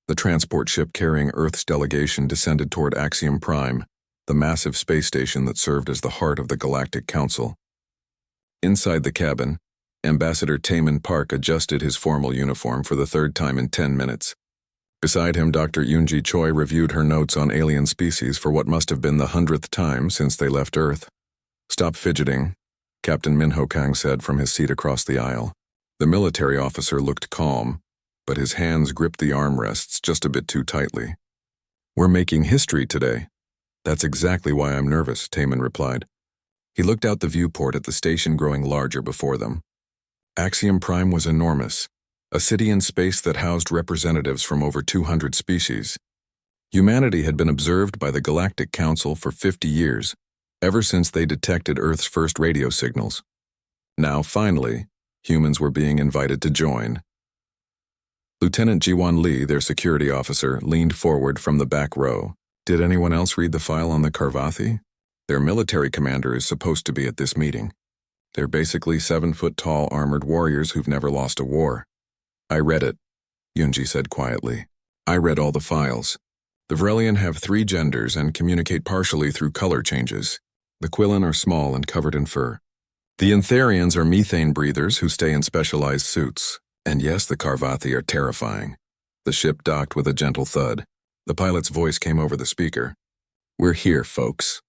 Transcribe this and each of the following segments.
The transport ship carrying Earth's delegation descended toward Axiom Prime, the massive space station that served as the heart of the Galactic Council. Inside the cabin, Ambassador Taemin Park adjusted his formal uniform for the third time in 10 minutes. Beside him, Dr. Yoonji Choi reviewed her notes on alien species for what must have been the 100th time since they left Earth. "Stop fidgeting," Captain Minho Kang said from his seat across the aisle. The military officer looked calm, but his hands gripped the armrests just a bit too tightly. "We're making history today." "That's exactly why I'm nervous," Taemin replied. He looked out the viewport at the station growing larger before them. Axiom Prime was enormous, a city in space that housed representatives from over 200 species. Humanity had been observed by the Galactic Council for 50 years, ever since they detected Earth's first radio signals. Now, finally, humans were being invited to join. Lieutenant Jiwon Lee, their security officer, leaned forward from the back row. "Did anyone else read the file on the Karvathi? Their military commander is supposed to be at this meeting. They're basically 7-foot-tall armored warriors who've never lost a war." "I read it," Yoonji said quietly. "I read all the files. The Vrelian have 3 genders and communicate partially through color changes. The Quillen are small and covered in fur. The Antharians are methane breathers who stay in specialized suits. And yes, the Karvathi are terrifying." The ship docked with a gentle thud. The pilot's voice came over the speaker. "We're here, folks.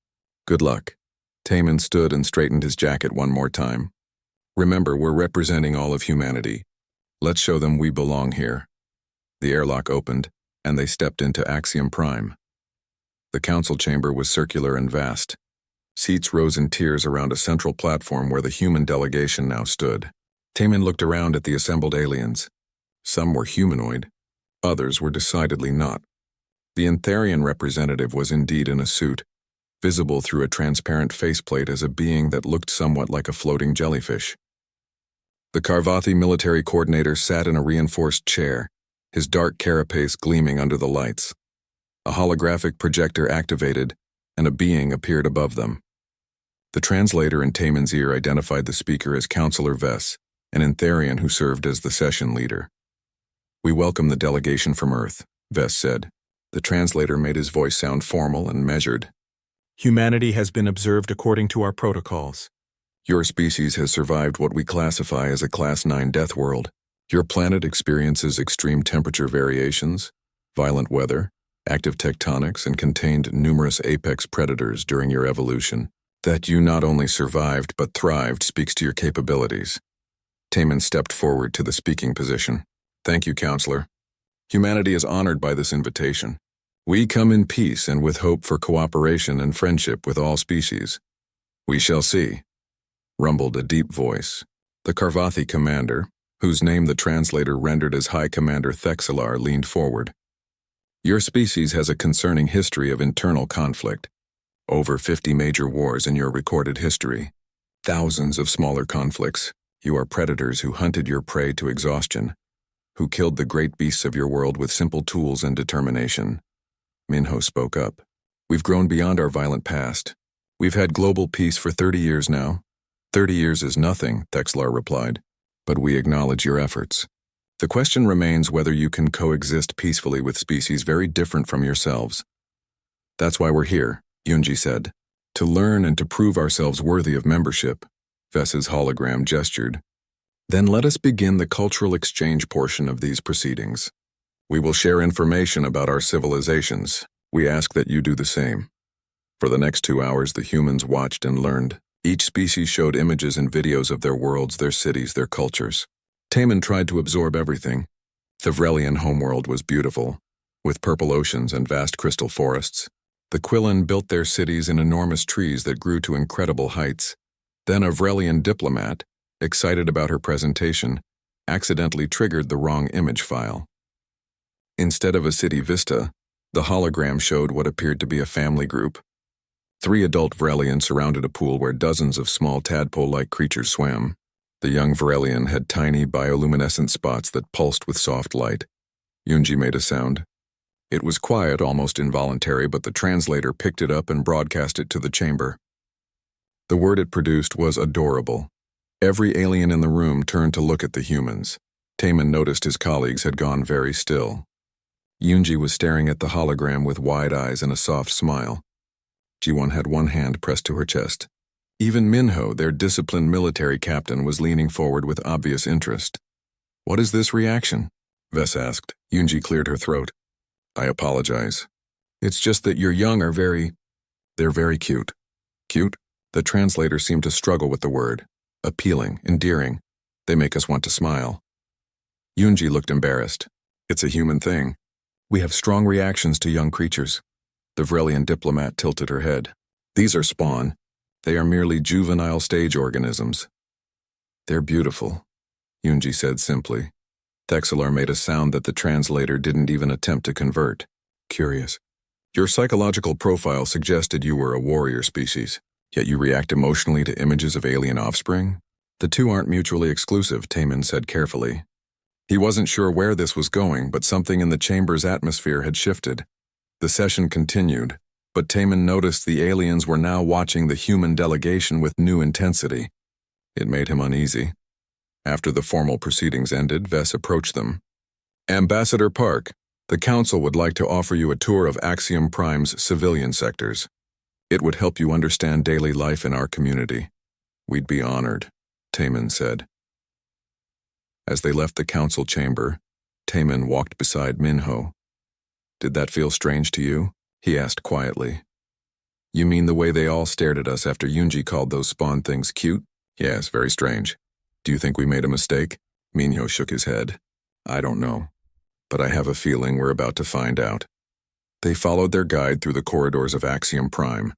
Good luck." Taemin stood and straightened his jacket one more time. "Remember, we're representing all of humanity. Let's show them we belong here." The airlock opened, and they stepped into Axiom Prime. The council chamber was circular and vast. Seats rose in tiers around a central platform where the human delegation now stood. Taemin looked around at the assembled aliens. Some were humanoid. Others were decidedly not. The Antharian representative was indeed in a suit, visible through a transparent faceplate as a being that looked somewhat like a floating jellyfish. The Karvathi military coordinator sat in a reinforced chair, his dark carapace gleaming under the lights. A holographic projector activated, and a being appeared above them. The translator in Taemin's ear identified the speaker as Counselor Vess, an Antharian who served as the session leader. "We welcome the delegation from Earth," Vess said. The translator made his voice sound formal and measured. "Humanity has been observed according to our protocols. Your species has survived what we classify as a Class 9 death world. Your planet experiences extreme temperature variations, violent weather, active tectonics, and contained numerous apex predators during your evolution. That you not only survived but thrived speaks to your capabilities." Taemin stepped forward to the speaking position. "Thank you, Counselor. Humanity is honored by this invitation. We come in peace and with hope for cooperation and friendship with all species." "We shall see," rumbled a deep voice. The Karvathi commander, whose name the translator rendered as High Commander Thexelar, leaned forward. "Your species has a concerning history of internal conflict. Over 50 major wars in your recorded history. Thousands of smaller conflicts. You are predators who hunted your prey to exhaustion, who killed the great beasts of your world with simple tools and determination." Minho spoke up. "We've grown beyond our violent past. We've had global peace for 30 years now." "30 years is nothing," Thexlar replied, "but we acknowledge your efforts. The question remains whether you can coexist peacefully with species very different from yourselves." "That's why we're here," Yoonji said. "To learn and to prove ourselves worthy of membership." Vess's hologram gestured. "Then let us begin the cultural exchange portion of these proceedings. We will share information about our civilizations. We ask that you do the same." For the next 2 hours, the humans watched and learned. Each species showed images and videos of their worlds, their cities, their cultures. Taemin tried to absorb everything. The Vrelian homeworld was beautiful, with purple oceans and vast crystal forests. The Quillen built their cities in enormous trees that grew to incredible heights. Then a Vrelian diplomat, excited about her presentation, accidentally triggered the wrong image file. Instead of a city vista, the hologram showed what appeared to be a family group. 3 adult Vrelians surrounded a pool where dozens of small tadpole-like creatures swam. The young Vrelian had tiny bioluminescent spots that pulsed with soft light. Yoonji made a sound. It was quiet, almost involuntary, but the translator picked it up and broadcast it to the chamber. The word it produced was adorable. Every alien in the room turned to look at the humans. Taemin noticed his colleagues had gone very still. Yoonji was staring at the hologram with wide eyes and a soft smile. Ji-won had one hand pressed to her chest. Even Minho, their disciplined military captain, was leaning forward with obvious interest. "What is this reaction?" Vess asked. Yoonji cleared her throat. "I apologize. It's just that your young are they're very cute." Cute? The translator seemed to struggle with the word. Appealing, endearing. They make us want to smile. Yoonji looked embarrassed. "It's a human thing. We have strong reactions to young creatures." The Vrelian diplomat tilted her head. "These are spawn. They are merely juvenile stage organisms." "They're beautiful," Yoonji said simply. Thexelar made a sound that the translator didn't even attempt to convert. "Curious. Your psychological profile suggested you were a warrior species, yet you react emotionally to images of alien offspring? The two aren't mutually exclusive," Taemin said carefully. He wasn't sure where this was going, but something in the chamber's atmosphere had shifted. The session continued, but Taemin noticed the aliens were now watching the human delegation with new intensity. It made him uneasy. After the formal proceedings ended, Vess approached them. "Ambassador Park, the Council would like to offer you a tour of Axiom Prime's civilian sectors. It would help you understand daily life in our community." "We'd be honored," Taemin said. As they left the council chamber, Taemin walked beside Minho. "Did that feel strange to you?" he asked quietly. "You mean the way they all stared at us after Yoonji called those spawn things cute?" "Yes, very strange. Do you think we made a mistake?" Minho shook his head. "I don't know. But I have a feeling we're about to find out." They followed their guide through the corridors of Axiom Prime,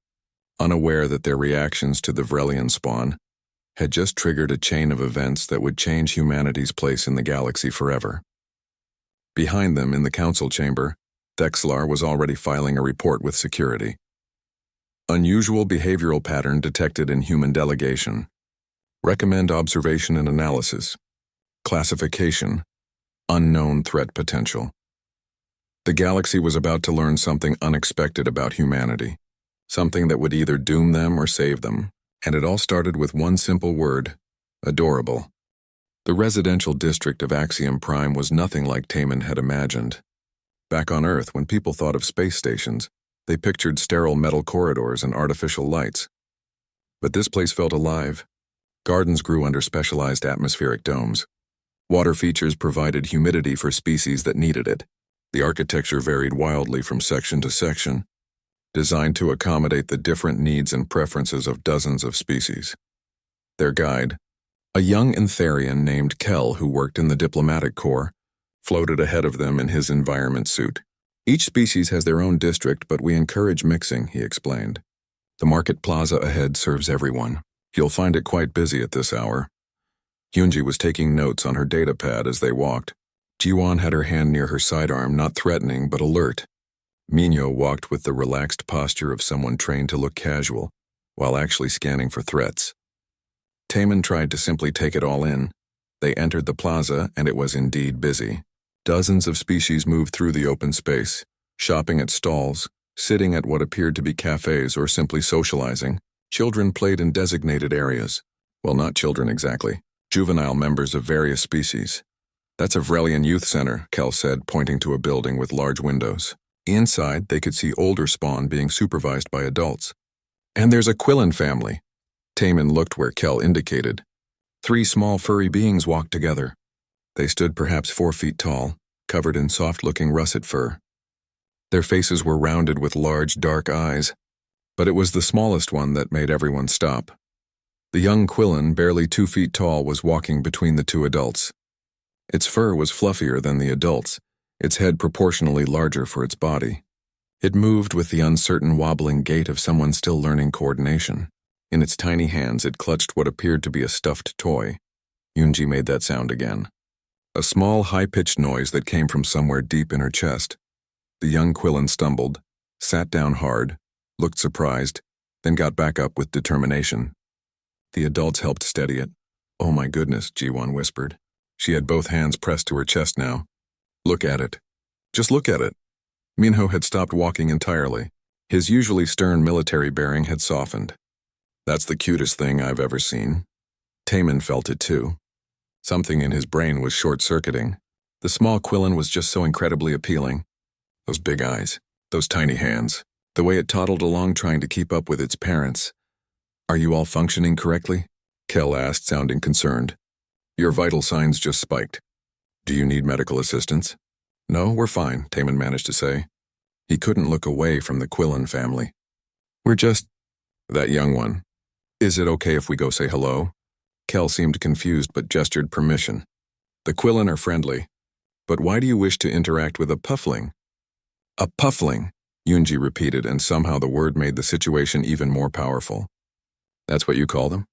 unaware that their reactions to the Vrelian spawn had just triggered a chain of events that would change humanity's place in the galaxy forever. Behind them, in the council chamber, Thexelar was already filing a report with security. Unusual behavioral pattern detected in human delegation. Recommend observation and analysis. Classification. Unknown threat potential. The galaxy was about to learn something unexpected about humanity. Something that would either doom them or save them. And it all started with one simple word: adorable. The residential district of Axiom Prime was nothing like Taemin had imagined. Back on Earth, when people thought of space stations, they pictured sterile metal corridors and artificial lights. But this place felt alive. Gardens grew under specialized atmospheric domes. Water features provided humidity for species that needed it. The architecture varied wildly from section to section, designed to accommodate the different needs and preferences of dozens of species. Their guide, a young Antharian named Kel who worked in the diplomatic corps, floated ahead of them in his environment suit. "Each species has their own district, but we encourage mixing," he explained. "The market plaza ahead serves everyone. You'll find it quite busy at this hour." Yoonji was taking notes on her datapad as they walked. Ji-won had her hand near her sidearm, not threatening but alert. Minho walked with the relaxed posture of someone trained to look casual, while actually scanning for threats. Taemin tried to simply take it all in. They entered the plaza, and it was indeed busy. Dozens of species moved through the open space, shopping at stalls, sitting at what appeared to be cafes or simply socializing. Children played in designated areas. Well, not children exactly. Juvenile members of various species. "That's a Vrelian youth center," Kel said, pointing to a building with large windows. Inside, they could see older spawn being supervised by adults. "And there's a Quillen family." Taemin looked where Kel indicated. 3 small furry beings walked together. They stood perhaps 4 feet tall, covered in soft-looking russet fur. Their faces were rounded with large, dark eyes, but it was the smallest one that made everyone stop. The young Quillen, barely 2 feet tall, was walking between the 2 adults. Its fur was fluffier than the adults', its head proportionally larger for its body. It moved with the uncertain wobbling gait of someone still learning coordination. In its tiny hands it clutched what appeared to be a stuffed toy. Yoonji made that sound again. A small, high-pitched noise that came from somewhere deep in her chest. The young Quillen stumbled, sat down hard, looked surprised, then got back up with determination. The adults helped steady it. "Oh my goodness," Ji-won whispered. She had both hands pressed to her chest now. "Look at it. Just look at it." Minho had stopped walking entirely. His usually stern military bearing had softened. "That's the cutest thing I've ever seen." Taemin felt it too. Something in his brain was short-circuiting. The small Quillen was just so incredibly appealing. Those big eyes, those tiny hands, the way it toddled along trying to keep up with its parents. Are you all functioning correctly? Kel asked, sounding concerned. Your vital signs just spiked. Do you need medical assistance? No, we're fine, Taman managed to say. He couldn't look away from the Quillen family. We're just... That young one. Is it okay if we go say hello? Kel seemed confused but gestured permission. The Quillen are friendly. But why do you wish to interact with a puffling? A puffling, Yunji repeated, and somehow the word made the situation even more powerful. That's what you call them?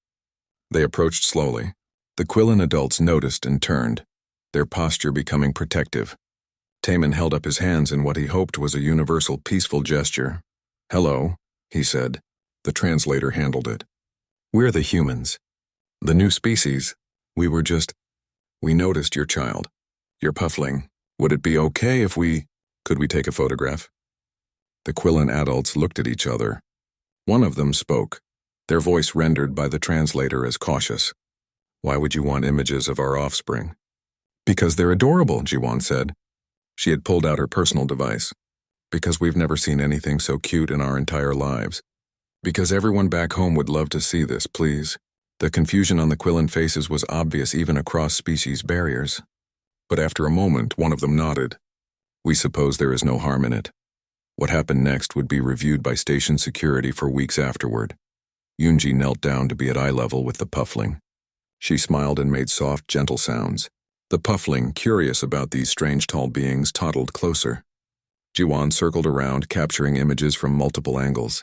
They approached slowly. The Quillen adults noticed and turned, their posture becoming protective. Taman held up his hands in what he hoped was a universal peaceful gesture. Hello, he said. The translator handled it. We're the humans. The new species. We noticed your child. Your puffling. Would it be okay if could we take a photograph? The Quillen adults looked at each other. One of them spoke, their voice rendered by the translator as cautious. Why would you want images of our offspring? Because they're adorable, Jiwan said. She had pulled out her personal device. Because we've never seen anything so cute in our entire lives. Because everyone back home would love to see this, please. The confusion on the Quillen faces was obvious even across species barriers. But after a moment, one of them nodded. We suppose there is no harm in it. What happened next would be reviewed by station security for weeks afterward. Yunji knelt down to be at eye level with the puffling. She smiled and made soft, gentle sounds. The puffling, curious about these strange tall beings, toddled closer. Jiwan circled around, capturing images from multiple angles.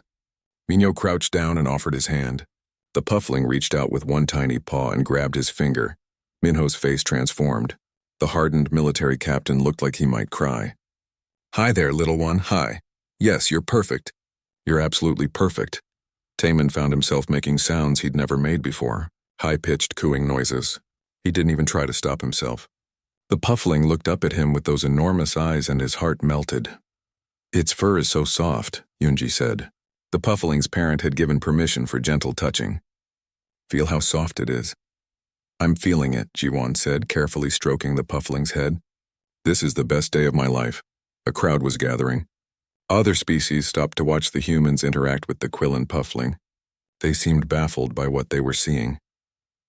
Minho crouched down and offered his hand. The puffling reached out with one tiny paw and grabbed his finger. Minho's face transformed. The hardened military captain looked like he might cry. Hi there, little one, hi. Yes, you're perfect. You're absolutely perfect. Taman found himself making sounds he'd never made before, high-pitched cooing noises. He didn't even try to stop himself. The puffling looked up at him with those enormous eyes and his heart melted. Its fur is so soft, Yunji said. The puffling's parent had given permission for gentle touching. Feel how soft it is. I'm feeling it, Jiwan said, carefully stroking the puffling's head. This is the best day of my life. A crowd was gathering. Other species stopped to watch the humans interact with the Quillen puffling. They seemed baffled by what they were seeing.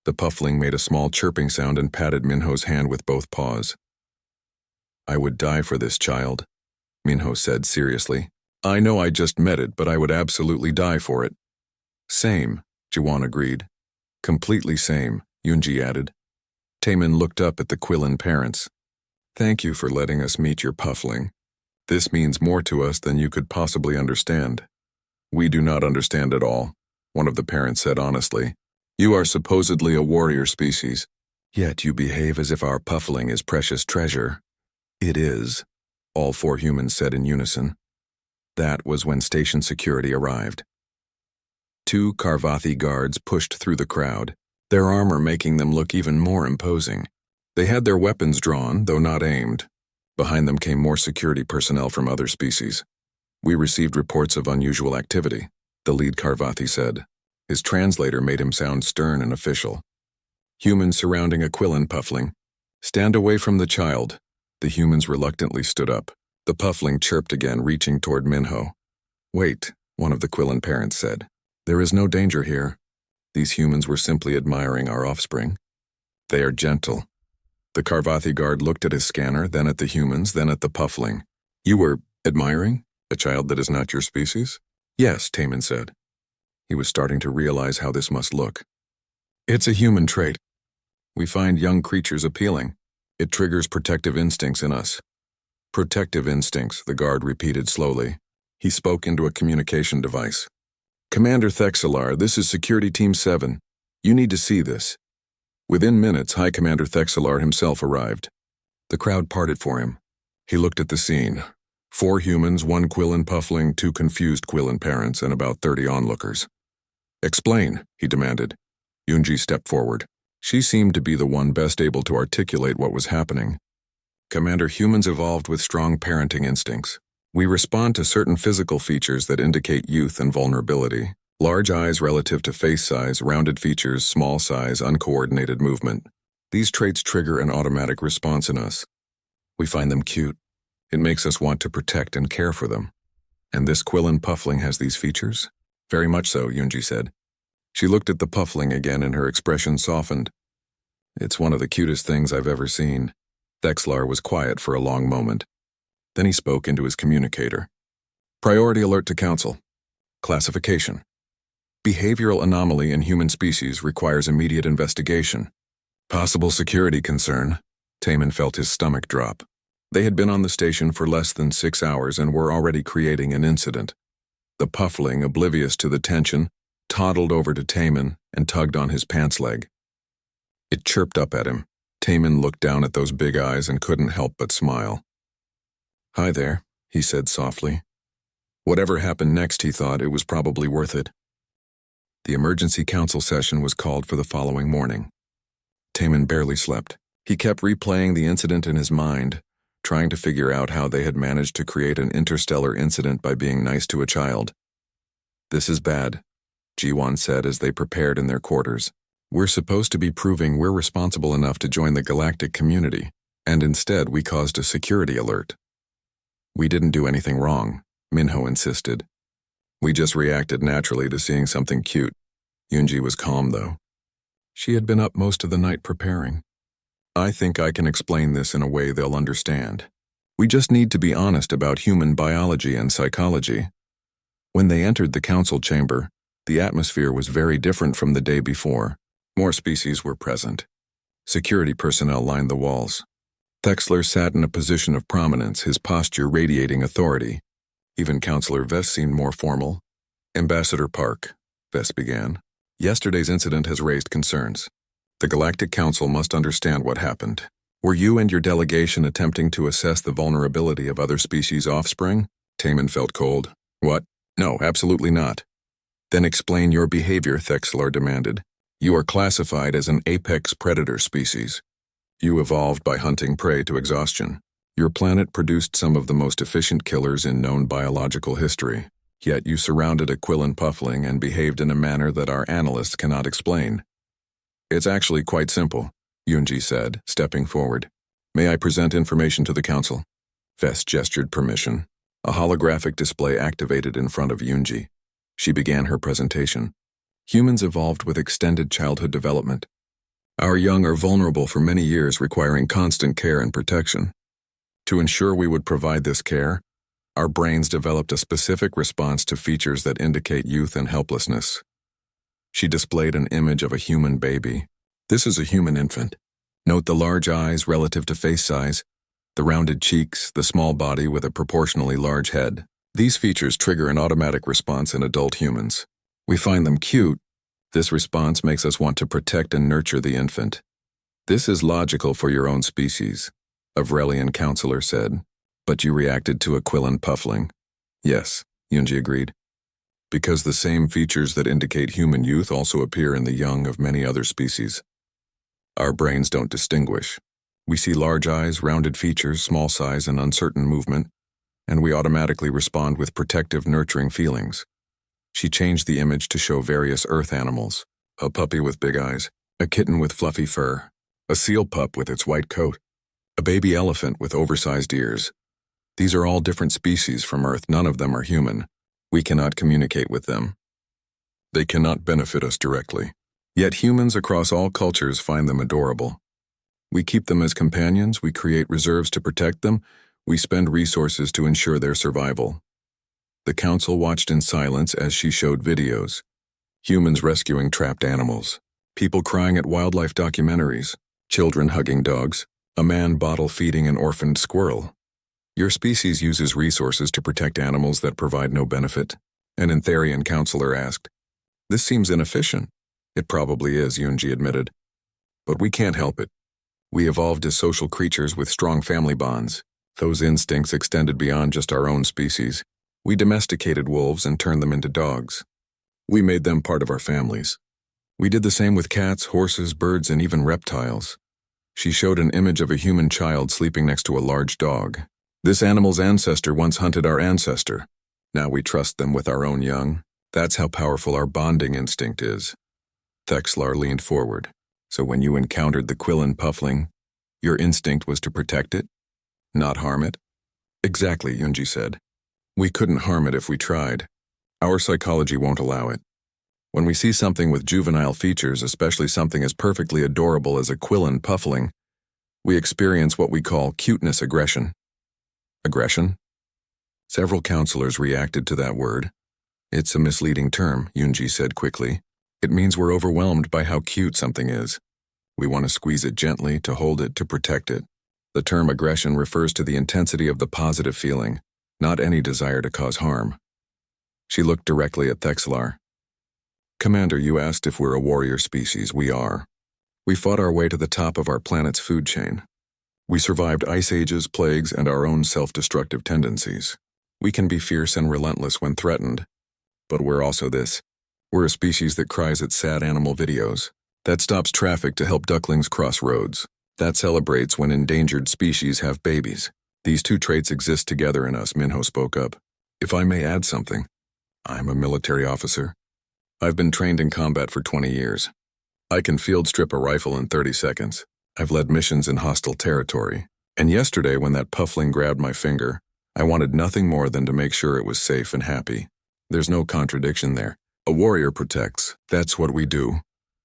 The puffling made a small chirping sound and patted Minho's hand with both paws. I would die for this child, Minho said seriously. I know I just met it, but I would absolutely die for it. Same, Jiwan agreed. Completely same, Yunji added. Taman looked up at the Quillen parents. Thank you for letting us meet your puffling. This means more to us than you could possibly understand. We do not understand at all, one of the parents said honestly. You are supposedly a warrior species, yet you behave as if our puffling is precious treasure. It is, all four humans said in unison. That was when station security arrived. 2 Karvathi guards pushed through the crowd, their armor making them look even more imposing. They had their weapons drawn, though not aimed. Behind them came more security personnel from other species. We received reports of unusual activity, the lead Karvathi said. His translator made him sound stern and official. Humans surrounding a Quillen puffling. Stand away from the child. The humans reluctantly stood up. The puffling chirped again, reaching toward Minho. Wait, one of the Quillen parents said. There is no danger here. These humans were simply admiring our offspring. They are gentle. The Karvathi guard looked at his scanner, then at the humans, then at the puffling. You were admiring a child that is not your species? Yes, Taman said. He was starting to realize how this must look. It's a human trait. We find young creatures appealing. It triggers protective instincts in us. Protective instincts, the guard repeated slowly. He spoke into a communication device. Commander Thexelar, this is Security Team 7. You need to see this. Within minutes, High Commander Thexelar himself arrived. The crowd parted for him. He looked at the scene. 4 humans, 1 Quillen puffling, 2 confused Quillen parents, and about 30 onlookers. Explain, he demanded. Yunji stepped forward. She seemed to be the one best able to articulate what was happening. Commander, humans evolved with strong parenting instincts. We respond to certain physical features that indicate youth and vulnerability. Large eyes relative to face size, rounded features, small size, uncoordinated movement. These traits trigger an automatic response in us. We find them cute. It makes us want to protect and care for them. And this Quillen puffling has these features? Very much so, Yunji said. She looked at the puffling again and her expression softened. It's one of the cutest things I've ever seen. Thexlar was quiet for a long moment. Then he spoke into his communicator. Priority alert to Council. Classification. Behavioral anomaly in human species requires immediate investigation. Possible security concern. Taman felt his stomach drop. They had been on the station for less than 6 hours and were already creating an incident. The puffling, oblivious to the tension, toddled over to Taman and tugged on his pants leg. It chirped up at him. Taman looked down at those big eyes and couldn't help but smile. Hi there, he said softly. Whatever happened next, he thought, it was probably worth it. The emergency council session was called for the following morning. Taman barely slept. He kept replaying the incident in his mind, trying to figure out how they had managed to create an interstellar incident by being nice to a child. This is bad, Jiwan said as they prepared in their quarters. We're supposed to be proving we're responsible enough to join the galactic community, and instead we caused a security alert. We didn't do anything wrong, Minho insisted. We just reacted naturally to seeing something cute. Yunji was calm, though. She had been up most of the night preparing. I think I can explain this in a way they'll understand. We just need to be honest about human biology and psychology. When they entered the council chamber, the atmosphere was very different from the day before. More species were present. Security personnel lined the walls. Thexler sat in a position of prominence, his posture radiating authority. Even Councillor Vest seemed more formal. Ambassador Park, Vest began. Yesterday's incident has raised concerns. The Galactic Council must understand what happened. Were you and your delegation attempting to assess the vulnerability of other species' offspring? Taman felt cold. What? No, absolutely not. Then explain your behavior, Thexlar demanded. You are classified as an apex predator species. You evolved by hunting prey to exhaustion. Your planet produced some of the most efficient killers in known biological history. Yet you surrounded a Quillen puffling and behaved in a manner that our analysts cannot explain. It's actually quite simple, Yunji said, stepping forward. May I present information to the council? Vest gestured permission. A holographic display activated in front of Yunji. She began her presentation. Humans evolved with extended childhood development. Our young are vulnerable for many years, requiring constant care and protection. To ensure we would provide this care, our brains developed a specific response to features that indicate youth and helplessness. She displayed an image of a human baby. This is a human infant. Note the large eyes relative to face size, the rounded cheeks, the small body with a proportionally large head. These features trigger an automatic response in adult humans. We find them cute. This response makes us want to protect and nurture the infant. This is logical for your own species, a Vrelian counselor said. But you reacted to a Quillen puffling. Yes, Yunji agreed. Because the same features that indicate human youth also appear in the young of many other species. Our brains don't distinguish. We see large eyes, rounded features, small size, and uncertain movement, and we automatically respond with protective, nurturing feelings. She changed the image to show various Earth animals, a puppy with big eyes, a kitten with fluffy fur, a seal pup with its white coat, a baby elephant with oversized ears. These are all different species from Earth. None of them are human. We cannot communicate with them. They cannot benefit us directly. Yet humans across all cultures find them adorable. We keep them as companions, we create reserves to protect them, we spend resources to ensure their survival. The council watched in silence as she showed videos. Humans rescuing trapped animals, people crying at wildlife documentaries, children hugging dogs, a man bottle feeding an orphaned squirrel. Your species uses resources to protect animals that provide no benefit, an Antharian counselor asked. This seems inefficient. It probably is, Yunji admitted. But we can't help it. We evolved as social creatures with strong family bonds. Those instincts extended beyond just our own species. We domesticated wolves and turned them into dogs. We made them part of our families. We did the same with cats, horses, birds, and even reptiles. She showed an image of a human child sleeping next to a large dog. This animal's ancestor once hunted our ancestor. Now we trust them with our own young. That's how powerful our bonding instinct is. Thexlar leaned forward. So when you encountered the Quillen puffling, your instinct was to protect it, not harm it? Exactly, Yunji said. We couldn't harm it if we tried. Our psychology won't allow it. When we see something with juvenile features, especially something as perfectly adorable as a Quillen puffling, we experience what we call cuteness aggression. Aggression? Several counselors reacted to that word. It's a misleading term, Yunji said quickly. It means we're overwhelmed by how cute something is. We want to squeeze it gently, to hold it, to protect it. The term aggression refers to the intensity of the positive feeling, not any desire to cause harm. She looked directly at Thexlar. Commander, you asked if we're a warrior species. We are. We fought our way to the top of our planet's food chain. We survived ice ages, plagues, and our own self-destructive tendencies. We can be fierce and relentless when threatened. But we're also this. We're a species that cries at sad animal videos, that stops traffic to help ducklings cross roads, that celebrates when endangered species have babies. These two traits exist together in us, Minho spoke up. If I may add something, I'm a military officer. I've been trained in combat for 20 years. I can field strip a rifle in 30 seconds. I've led missions in hostile territory. And yesterday, when that puffling grabbed my finger, I wanted nothing more than to make sure it was safe and happy. There's no contradiction there. A warrior protects. That's what we do.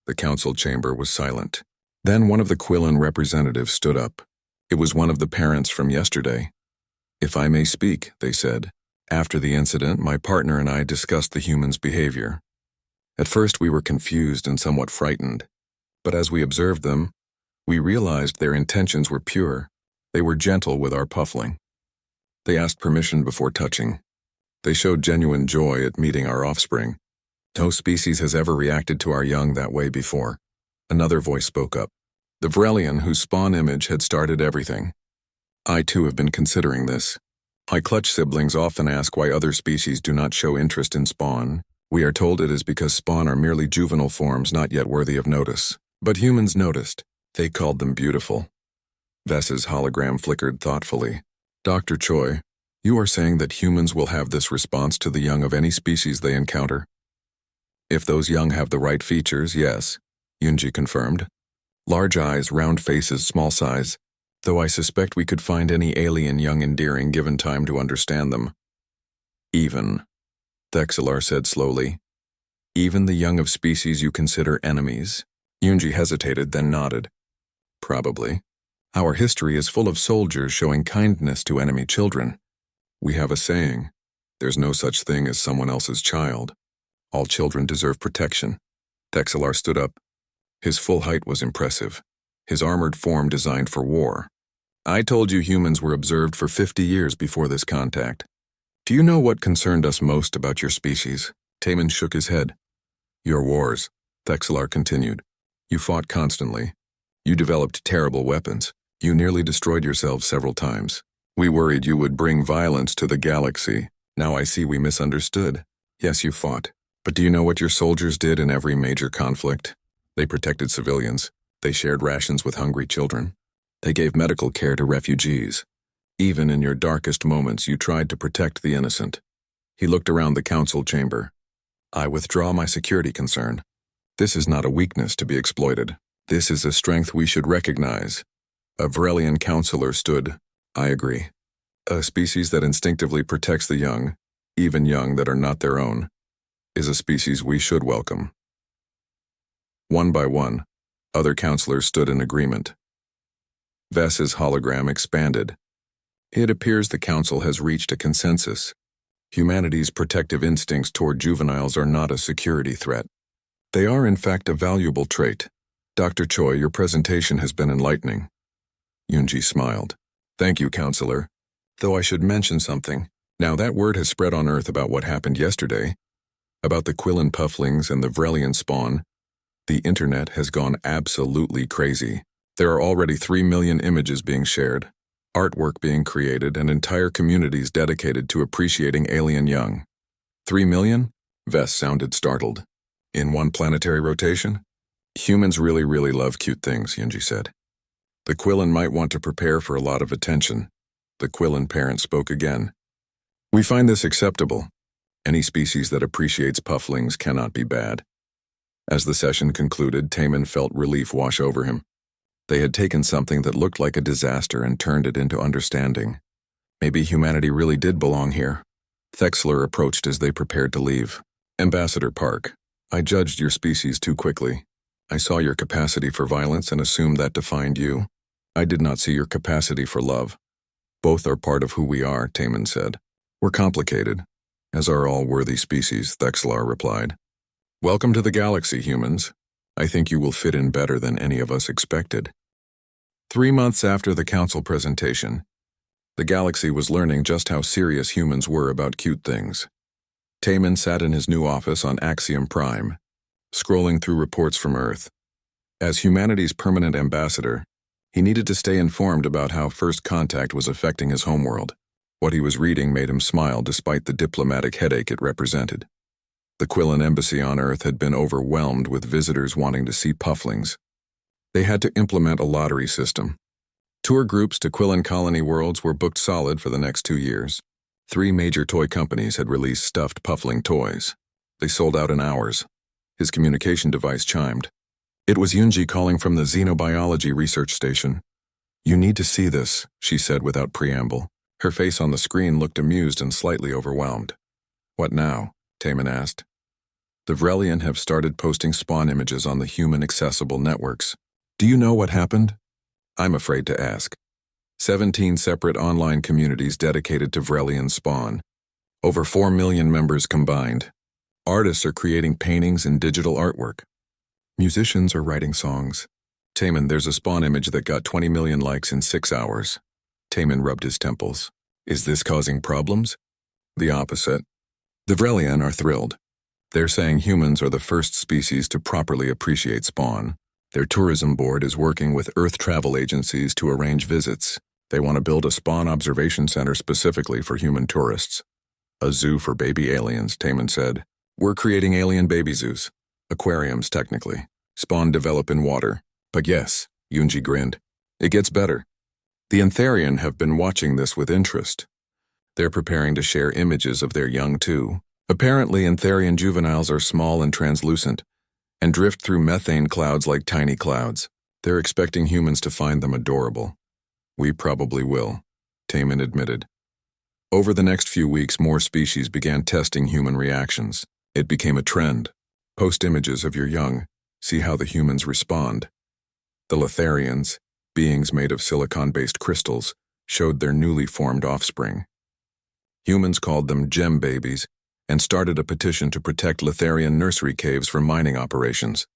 The council chamber was silent. Then one of the Quillen representatives stood up. It was one of the parents from yesterday. If I may speak, they said. After the incident, my partner and I discussed the humans' behavior. At first we were confused and somewhat frightened, but as we observed them, we realized their intentions were pure. They were gentle with our puffling. They asked permission before touching. They showed genuine joy at meeting our offspring. No species has ever reacted to our young that way before. Another voice spoke up. The Vrelian, whose spawn image had started everything. I too have been considering this. My clutch siblings often ask why other species do not show interest in spawn. We are told it is because spawn are merely juvenile forms not yet worthy of notice. But humans noticed. They called them beautiful. Vess's hologram flickered thoughtfully. Dr. Choi, you are saying that humans will have this response to the young of any species they encounter? If those young have the right features, yes, Yunji confirmed. Large eyes, round faces, small size, though I suspect we could find any alien young endearing given time to understand them. Even, Thexlar said slowly. Even the young of species you consider enemies? Yunji hesitated, then nodded. Probably. Our history is full of soldiers showing kindness to enemy children. We have a saying, there's no such thing as someone else's child. All children deserve protection. Thexlar stood up. His full height was impressive, his armored form designed for war. I told you humans were observed for 50 years before this contact. Do you know what concerned us most about your species? Taman shook his head. Your wars, Thexlar continued. You fought constantly. You developed terrible weapons. You nearly destroyed yourselves several times. We worried you would bring violence to the galaxy. Now I see we misunderstood. Yes, you fought. But do you know what your soldiers did in every major conflict? They protected civilians. They shared rations with hungry children. They gave medical care to refugees. Even in your darkest moments, you tried to protect the innocent. He looked around the council chamber. I withdraw my security concern. This is not a weakness to be exploited. This is a strength we should recognize. A Vrelian counselor stood. I agree. A species that instinctively protects the young, even young that are not their own, is a species we should welcome. One by one, other counselors stood in agreement. Vess's hologram expanded. It appears the council has reached a consensus. Humanity's protective instincts toward juveniles are not a security threat. They are, in fact, a valuable trait. Dr. Choi, your presentation has been enlightening. Yunji smiled. Thank you, counselor. Though I should mention something. Now that word has spread on Earth about what happened yesterday, about the Quillen pufflings and the Vrelian spawn. The internet has gone absolutely crazy. There are already 3 million images being shared, artwork being created, and entire communities dedicated to appreciating alien young. 3 million? Vess sounded startled. In one planetary rotation? Humans really love cute things, Yunji said. The Quillen might want to prepare for a lot of attention. The Quillen parent spoke again. We find this acceptable. Any species that appreciates pufflings cannot be bad. As the session concluded, Taman felt relief wash over him. They had taken something that looked like a disaster and turned it into understanding. Maybe humanity really did belong here. Thexler approached as they prepared to leave. Ambassador Park, I judged your species too quickly. I saw your capacity for violence and assumed that defined you. I did not see your capacity for love. Both are part of who we are, Taman said. We're complicated, as are all worthy species, Thexlar replied. Welcome to the galaxy, humans. I think you will fit in better than any of us expected. 3 months after the council presentation, the galaxy was learning just how serious humans were about cute things. Taman sat in his new office on Axiom Prime, scrolling through reports from Earth. As humanity's permanent ambassador, he needed to stay informed about how First Contact was affecting his homeworld. What he was reading made him smile despite the diplomatic headache it represented. The Quillen embassy on Earth had been overwhelmed with visitors wanting to see pufflings. They had to implement a lottery system. Tour groups to Quillen colony worlds were booked solid for the next 2 years. 3 major toy companies had released stuffed puffling toys. They sold out in hours. His communication device chimed. It was Yunji calling from the Xenobiology Research Station. You need to see this, she said without preamble. Her face on the screen looked amused and slightly overwhelmed. What now? Taman asked. The Vrelian have started posting spawn images on the human-accessible networks. Do you know what happened? I'm afraid to ask. 17 separate online communities dedicated to Vrelian spawn. Over 4 million members combined. Artists are creating paintings and digital artwork. Musicians are writing songs. Taman, there's a spawn image that got 20 million likes in 6 hours. Taman rubbed his temples. Is this causing problems? The opposite. The Vrelian are thrilled. They're saying humans are the first species to properly appreciate spawn. Their tourism board is working with Earth travel agencies to arrange visits. They want to build a spawn observation center specifically for human tourists. A zoo for baby aliens, Taman said. We're creating alien baby zoos. Aquariums, technically. Spawn develop in water. But yes, Yunji grinned. It gets better. The Antharian have been watching this with interest. They're preparing to share images of their young too. Apparently, Antharian juveniles are small and translucent, and drift through methane clouds like tiny clouds. They're expecting humans to find them adorable. We probably will, Taman admitted. Over the next few weeks, more species began testing human reactions. It became a trend. Post images of your young, see how the humans respond. The Letharians, beings made of silicon-based crystals, showed their newly formed offspring. Humans called them gem babies and started a petition to protect Letharian nursery caves from mining operations.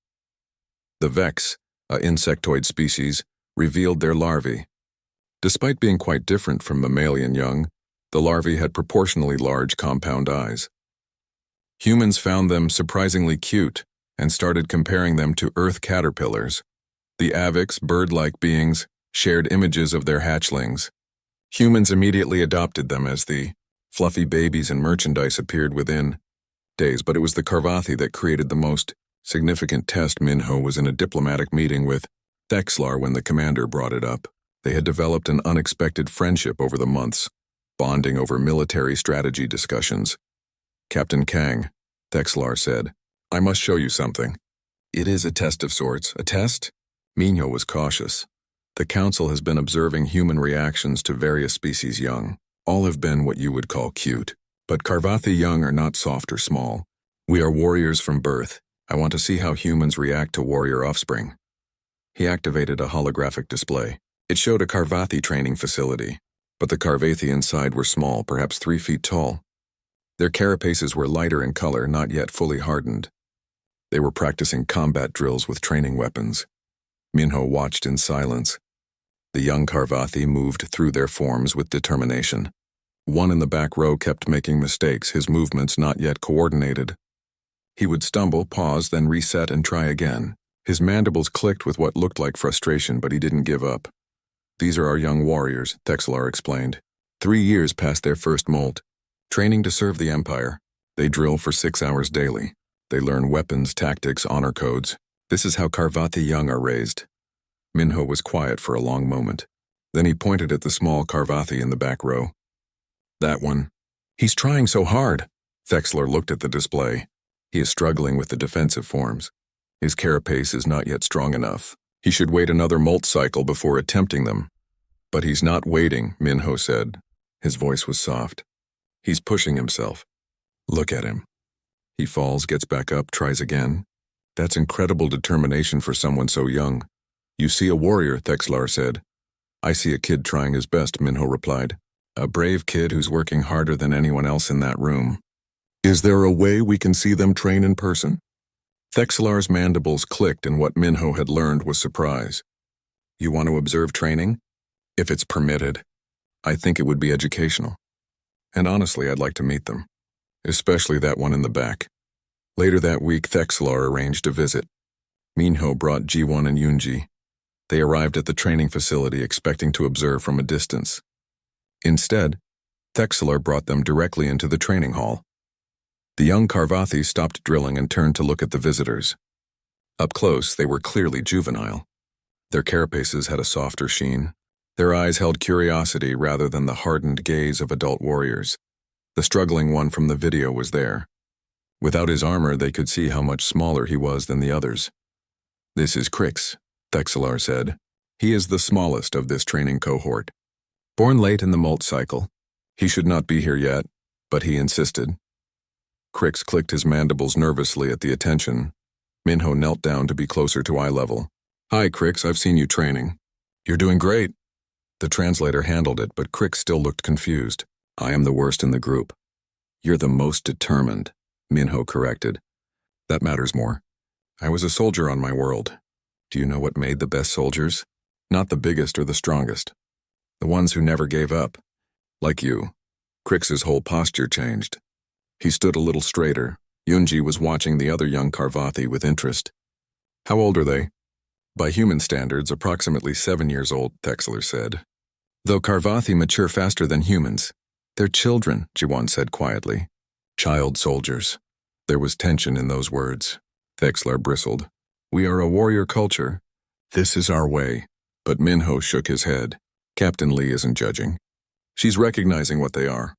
The Vex, a insectoid species, revealed their larvae. Despite being quite different from mammalian young, the larvae had proportionally large compound eyes. Humans found them surprisingly cute and started comparing them to Earth caterpillars. The Avix, bird-like beings, shared images of their hatchlings. Humans immediately adopted them as the fluffy babies and merchandise appeared within days, but it was the Karvathi that created the most significant test. Minho was in a diplomatic meeting with Thexlar when the commander brought it up. They had developed an unexpected friendship over the months, bonding over military strategy discussions. Captain Kang, Thexlar said, I must show you something. It is a test of sorts. A test? Minho was cautious. The Council has been observing human reactions to various species young. All have been what you would call cute. But Karvathi young are not soft or small. We are warriors from birth. I want to see how humans react to warrior offspring. He activated a holographic display. It showed a Karvathi training facility, but the Karvathi inside were small, perhaps 3 feet tall. Their carapaces were lighter in color, not yet fully hardened. They were practicing combat drills with training weapons. Minho watched in silence. The young Karvathi moved through their forms with determination. One in the back row kept making mistakes, his movements not yet coordinated. He would stumble, pause, then reset and try again. His mandibles clicked with what looked like frustration, but he didn't give up. These are our young warriors, Thexlar explained. 3 years past their first molt. Training to serve the Empire. They drill for 6 hours daily. They learn weapons, tactics, honor codes. This is how Karvathi young are raised. Minho was quiet for a long moment. Then he pointed at the small Karvathi in the back row. That one. He's trying so hard. Thexlar looked at the display. He is struggling with the defensive forms. His carapace is not yet strong enough. He should wait another molt cycle before attempting them. But he's not waiting, Minho said. His voice was soft. He's pushing himself. Look at him. He falls, gets back up, tries again. That's incredible determination for someone so young. You see a warrior, Thexlar said. I see a kid trying his best, Minho replied. A brave kid who's working harder than anyone else in that room. Is there a way we can see them train in person? Thexlar's mandibles clicked, and what Minho had learned was surprise. You want to observe training? If it's permitted. I think it would be educational. And honestly, I'd like to meet them. Especially that one in the back. Later that week, Thexlar arranged a visit. Minho brought G1 and Yunji. They arrived at the training facility expecting to observe from a distance. Instead, Thexlar brought them directly into the training hall. The young Karvathi stopped drilling and turned to look at the visitors. Up close, they were clearly juvenile. Their carapaces had a softer sheen. Their eyes held curiosity rather than the hardened gaze of adult warriors. The struggling one from the video was there. Without his armor, they could see how much smaller he was than the others. This is Crix, Thexlar said. He is the smallest of this training cohort. Born late in the molt cycle. He should not be here yet, but he insisted. Crix clicked his mandibles nervously at the attention. Minho knelt down to be closer to eye level. Hi, Crix, I've seen you training. You're doing great. The translator handled it, but Crix still looked confused. I am the worst in the group. You're the most determined, Minho corrected. That matters more. I was a soldier on my world. Do you know what made the best soldiers? Not the biggest or the strongest. The ones who never gave up. Like you. Crix's whole posture changed. He stood a little straighter. Yunji was watching the other young Karvathi with interest. How old are they? By human standards, approximately 7 years old, Thexlar said. Though Karvathi mature faster than humans, they're children, Jiwan said quietly. Child soldiers. There was tension in those words. Thexlar bristled. We are a warrior culture. This is our way. But Minho shook his head. Captain Lee isn't judging. She's recognizing what they are.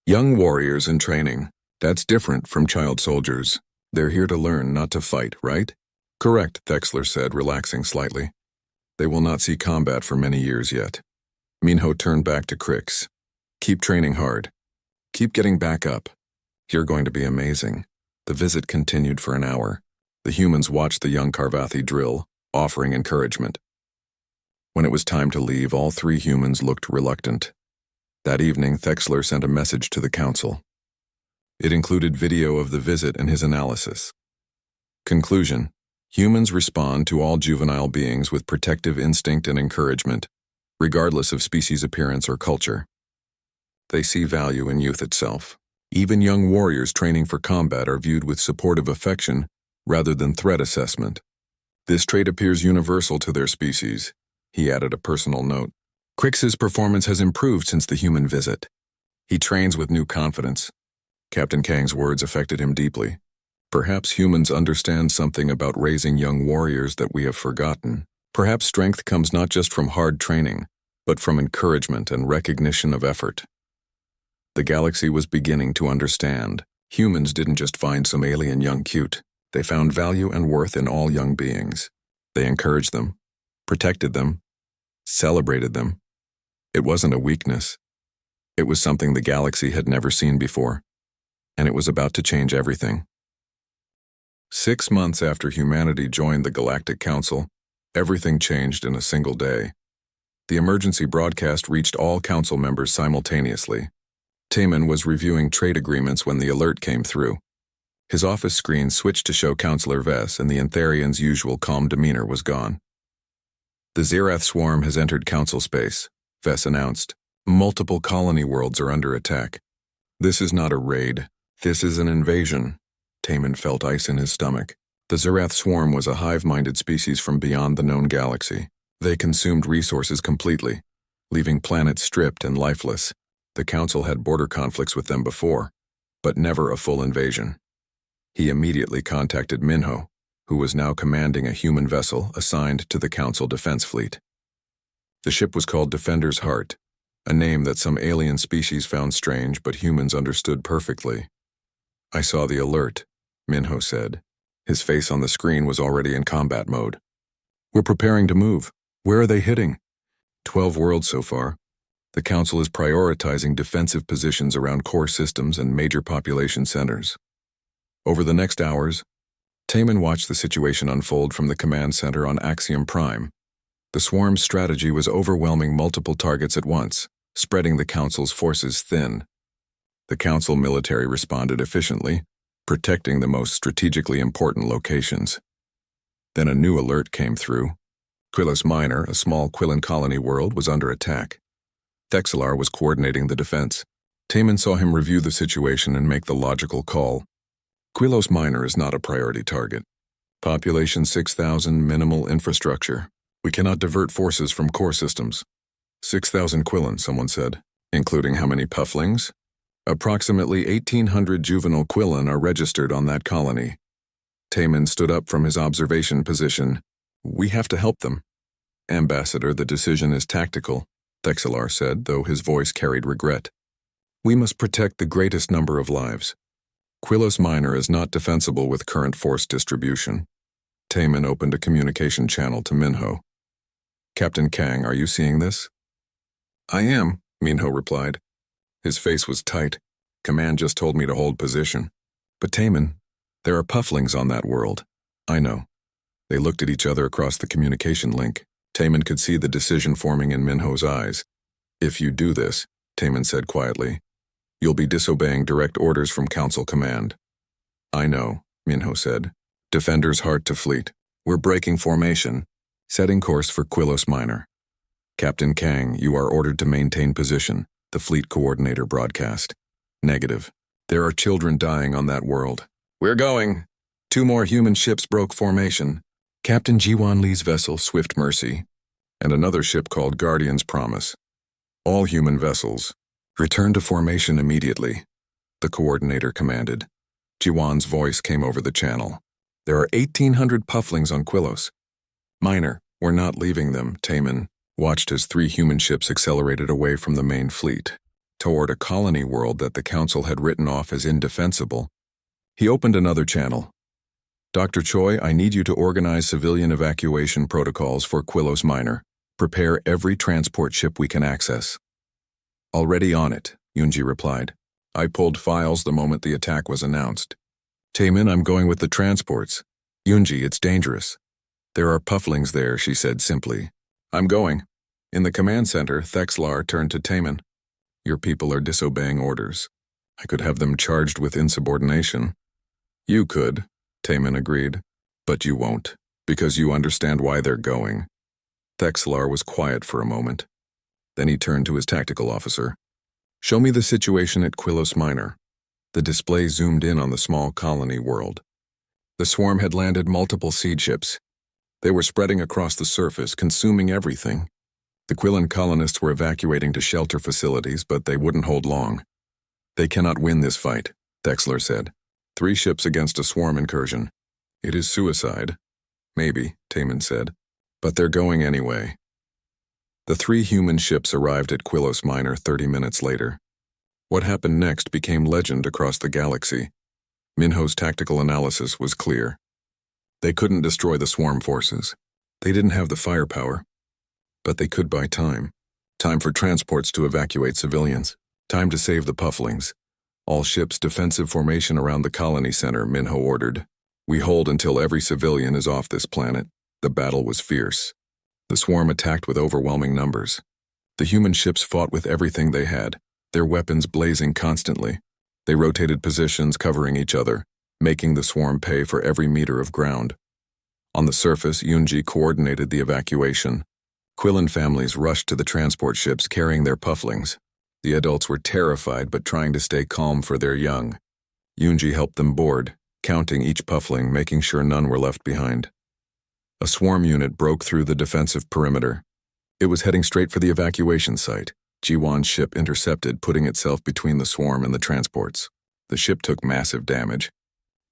Young warriors in training. That's different from child soldiers. They're here to learn, not to fight, right? Correct, Thexlar said, relaxing slightly. They will not see combat for many years yet. Minho turned back to Crix. Keep training hard. Keep getting back up. You're going to be amazing. The visit continued for an hour. The humans watched the young Karvathi drill, offering encouragement. When it was time to leave, all 3 humans looked reluctant. That evening, Thexlar sent a message to the council. It included video of the visit and his analysis. Conclusion: humans respond to all juvenile beings with protective instinct and encouragement, regardless of species appearance or culture. They see value in youth itself. Even young warriors training for combat are viewed with supportive affection rather than threat assessment. This trait appears universal to their species. He added a personal note. Crix's performance has improved since the human visit. He trains with new confidence. Captain Kang's words affected him deeply. Perhaps humans understand something about raising young warriors that we have forgotten. Perhaps strength comes not just from hard training, but from encouragement and recognition of effort. The galaxy was beginning to understand. Humans didn't just find some alien young cute. They found value and worth in all young beings. They encouraged them, protected them, celebrated them. It wasn't a weakness. It was something the galaxy had never seen before, and it was about to change everything. 6 months after humanity joined the Galactic Council, everything changed in a single day. The emergency broadcast reached all council members simultaneously. Taman was reviewing trade agreements when the alert came through. His office screen switched to show Councillor Vess, and the Antharian's usual calm demeanor was gone. The Zerath swarm has entered council space, Vess announced. Multiple colony worlds are under attack. This is not a raid. This is an invasion. Taman felt ice in his stomach. The Zerath swarm was a hive-minded species from beyond the known galaxy. They consumed resources completely, leaving planets stripped and lifeless. The council had border conflicts with them before, but never a full invasion. He immediately contacted Minho, who was now commanding a human vessel assigned to the council defense fleet. The ship was called Defender's Heart, a name that some alien species found strange but humans understood perfectly. I saw the alert, Minho said. His face on the screen was already in combat mode. We're preparing to move. Where are they hitting? 12 worlds so far. The Council is prioritizing defensive positions around core systems and major population centers. Over the next hours, Taman watched the situation unfold from the command center on Axiom Prime. The swarm's strategy was overwhelming multiple targets at once, spreading the Council's forces thin. The Council military responded efficiently, protecting the most strategically important locations. Then a new alert came through. Quillos Minor, a small Quillan colony world, was under attack. Thexelar was coordinating the defense. Taman saw him review the situation and make the logical call. Quillos Minor is not a priority target. Population 6,000, minimal infrastructure. We cannot divert forces from core systems. 6,000 Quillan, someone said. Including how many pufflings? Approximately 1,800 juvenile Quillan are registered on that colony. Taman stood up from his observation position. We have to help them. Ambassador, the decision is tactical, Thexelar said, though his voice carried regret. We must protect the greatest number of lives. Quillos Minor is not defensible with current force distribution. Taman opened a communication channel to Minho. Captain Kang, are you seeing this? I am, Minho replied. His face was tight. Command just told me to hold position. But Taman, there are pufflings on that world. I know. They looked at each other across the communication link. Taman could see the decision forming in Minho's eyes. If you do this, Taman said quietly, you'll be disobeying direct orders from Council Command. I know, Minho said. Defenders hard to fleet. We're breaking formation, setting course for Quillos Minor. Captain Kang, you are ordered to maintain position, the fleet coordinator broadcast. Negative. There are children dying on that world. We're going. 2 more human ships broke formation. Captain Jiwan Lee's vessel, Swift Mercy, and another ship called Guardian's Promise. All human vessels, return to formation immediately, the coordinator commanded. Jiwan's voice came over the channel. There are 1,800 pufflings on Quillos. Minor, we're not leaving them, Taman watched as 3 human ships accelerated away from the main fleet, toward a colony world that the Council had written off as indefensible. He opened another channel. Dr. Choi, I need you to organize civilian evacuation protocols for Quillos Minor. Prepare every transport ship we can access. Already on it, Yunji replied. I pulled files the moment the attack was announced. Taman, I'm going with the transports. Yunji, it's dangerous. There are pufflings there, she said simply. I'm going. In the command center, Thexelar turned to Taman. Your people are disobeying orders. I could have them charged with insubordination. You could, Taman agreed, but you won't, because you understand why they're going. Thexelar was quiet for a moment. Then he turned to his tactical officer. Show me the situation at Quillos Minor. The display zoomed in on the small colony world. The swarm had landed multiple seed ships. They were spreading across the surface, consuming everything. The Quillan colonists were evacuating to shelter facilities, but they wouldn't hold long. They cannot win this fight, Thexelar said. 3 ships against a swarm incursion. It is suicide. Maybe, Taman said. But they're going anyway. The 3 human ships arrived at Quillos Minor 30 minutes later. What happened next became legend across the galaxy. Minho's tactical analysis was clear. They couldn't destroy the swarm forces. They didn't have the firepower. But they could buy time. Time for transports to evacuate civilians. Time to save the pufflings. All ships defensive formation around the colony center, Minho ordered. We hold until every civilian is off this planet. The battle was fierce. The swarm attacked with overwhelming numbers. The human ships fought with everything they had, their weapons blazing constantly. They rotated positions, covering each other, making the swarm pay for every meter of ground. On the surface, Yunji coordinated the evacuation. Quillan families rushed to the transport ships carrying their pufflings. The adults were terrified but trying to stay calm for their young. Yunji helped them board, counting each puffling, making sure none were left behind. A swarm unit broke through the defensive perimeter. It was heading straight for the evacuation site. Jiwan's ship intercepted, putting itself between the swarm and the transports. The ship took massive damage.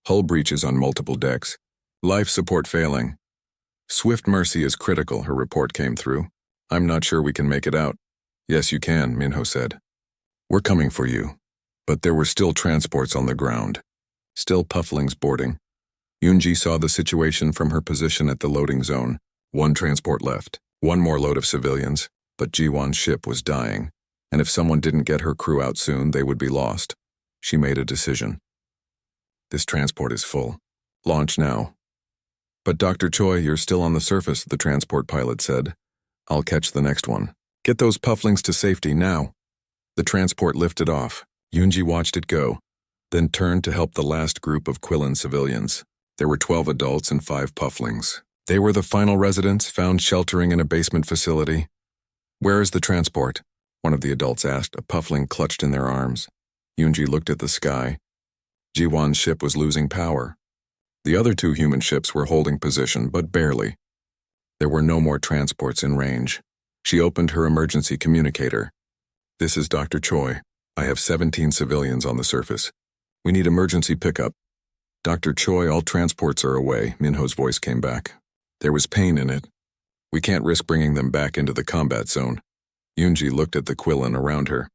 Hull breaches on multiple decks. Life support failing. Swift Mercy is critical, her report came through. I'm not sure we can make it out. Yes, you can, Minho said. We're coming for you. But there were still transports on the ground. Still pufflings boarding. Yunji saw the situation from her position at the loading zone. 1 transport left. 1 more load of civilians. But Jiwan's ship was dying. and if someone didn't get her crew out soon, they would be lost. She made a decision. This transport is full. Launch now. But Dr. Choi, you're still on the surface, the transport pilot said. I'll catch the next one. Get those pufflings to safety now. The transport lifted off. Yoonji watched it go, then turned to help the last group of Quillen civilians. There were 12 adults and 5 pufflings. They were the final residents, found sheltering in a basement facility. Where is the transport? One of the adults asked, a puffling clutched in their arms. Yoonji looked at the sky. Jiwon's ship was losing power. The other 2 human ships were holding position, but barely. There were no more transports in range. She opened her emergency communicator. This is Dr. Choi. I have 17 civilians on the surface. We need emergency pickup. Dr. Choi, all transports are away, Minho's voice came back. There was pain in it. We can't risk bringing them back into the combat zone. Yoonji looked at the Quillen around her,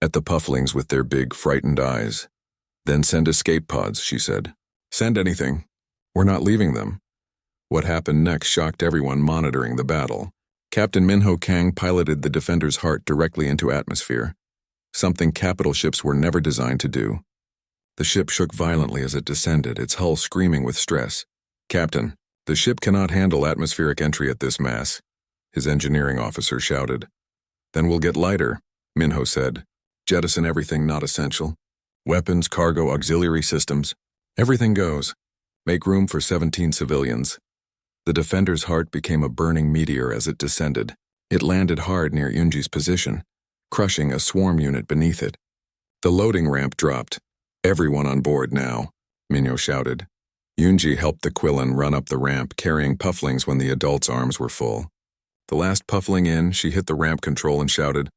at the pufflings with their big, frightened eyes. Then send escape pods, she said. Send anything. We're not leaving them. What happened next shocked everyone monitoring the battle. Captain Minho Kang piloted the Defender's Heart directly into atmosphere, something capital ships were never designed to do. The ship shook violently as it descended, its hull screaming with stress. Captain, the ship cannot handle atmospheric entry at this mass, his engineering officer shouted. Then we'll get lighter, Minho said. Jettison everything not essential. Weapons, cargo, auxiliary systems. Everything goes. Make room for 17 civilians. The Defender's Heart became a burning meteor as it descended. It landed hard near Yoonji's position, crushing a swarm unit beneath it. The loading ramp dropped. Everyone on board now, Minho shouted. Yoonji helped the Quillen run up the ramp, carrying pufflings when the adults' arms were full. The last puffling in, she hit the ramp control and shouted,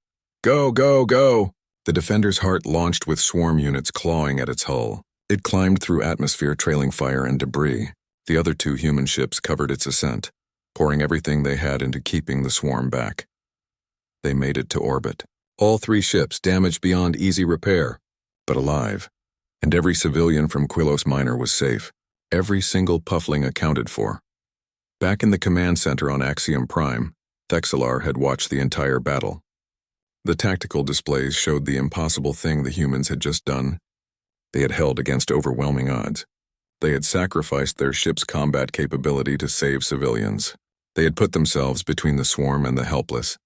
Go, go, go! The Defender's Heart launched with swarm units clawing at its hull. It climbed through atmosphere, trailing fire and debris. The other 2 human ships covered its ascent, pouring everything they had into keeping the swarm back. They made it to orbit. All 3 ships damaged beyond easy repair, but alive. And every civilian from Quillos Minor was safe. Every single puffling accounted for. Back in the command center on Axiom Prime, Thexelar had watched the entire battle. The tactical displays showed the impossible thing the humans had just done. They had held against overwhelming odds. They had sacrificed their ship's combat capability to save civilians. They had put themselves between the swarm and the helpless.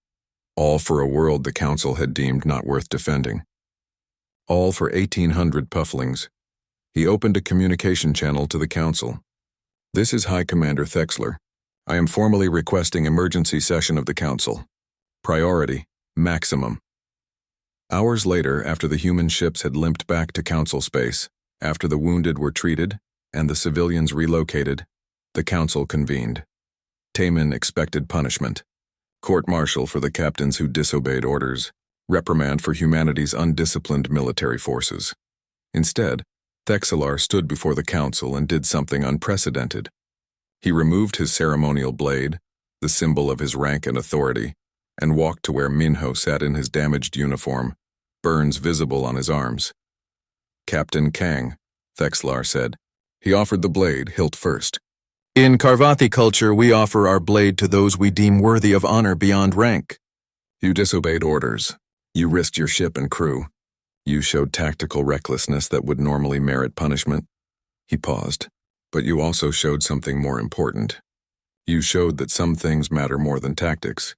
All for a world the Council had deemed not worth defending. All for 1,800 pufflings. He opened a communication channel to the Council. This is High Commander Thexler. I am formally requesting emergency session of the Council. Priority, maximum. Hours later, after the human ships had limped back to Council space, after the wounded were treated and the civilians relocated, the Council convened. Taemin expected punishment. Court-martial for the captains who disobeyed orders. Reprimand for humanity's undisciplined military forces. Instead, Thexelar stood before the Council and did something unprecedented. He removed his ceremonial blade, the symbol of his rank and authority, and walked to where Minho sat in his damaged uniform, burns visible on his arms. Captain Kang, Thexelar said. He offered the blade, hilt first. In Karvathi culture, we offer our blade to those we deem worthy of honor beyond rank. You disobeyed orders. You risked your ship and crew. You showed tactical recklessness that would normally merit punishment. He paused. But you also showed something more important. You showed that some things matter more than tactics.